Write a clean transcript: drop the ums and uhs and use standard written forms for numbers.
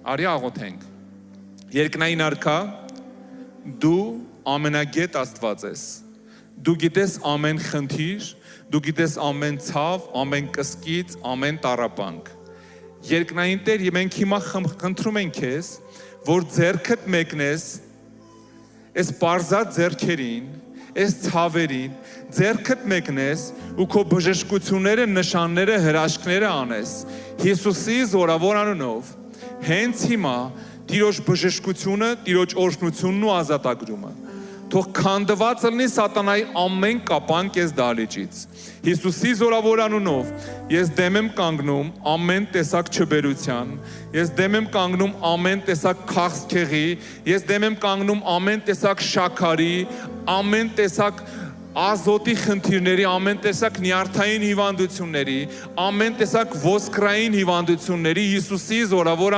Արի աղոթենք։ Երկնային Արքա, դու ամենագետ Աստված ես։ Դու գիտես ամեն խնդիր, դու գիտես ամեն ցավ, ամեն կսկիծ, ամեն տառապանք։ Երկնային Տեր, մենք հիմա խնդրում ենք քեզ, որ ձեռքդ մեկնես այս պարզած ձեռքերին, այս ցավերին, ձեռքդ մեկնես ու քո բժշկությունները, նշանները, հրաշքները անես։ Հիսուսի զորավոր անունով, հենց հիմա Տիրոջ բժշկությունը, Տիրոջ օրհնությունն ու ազատագրումը։ Թող քանդված լինի սատանայի ամեն կապանք այս դահլիճից։ Հիսուսի զորավոր անունով ես դեմ եմ կանգնում ամեն տեսակ չբերության, ես դեմ եմ կանգնում ամեն տեսակ քաղցկեղի, ես դեմ եմ կանգնում ամեն տեսակ շաքարի, ամեն տեսակ ազոտի խնդիրների, ամեն տեսակ նյարդային հիվանդությունների, ամեն տեսակ ոսկրային հիվանդությունների Հիսուսի զորավոր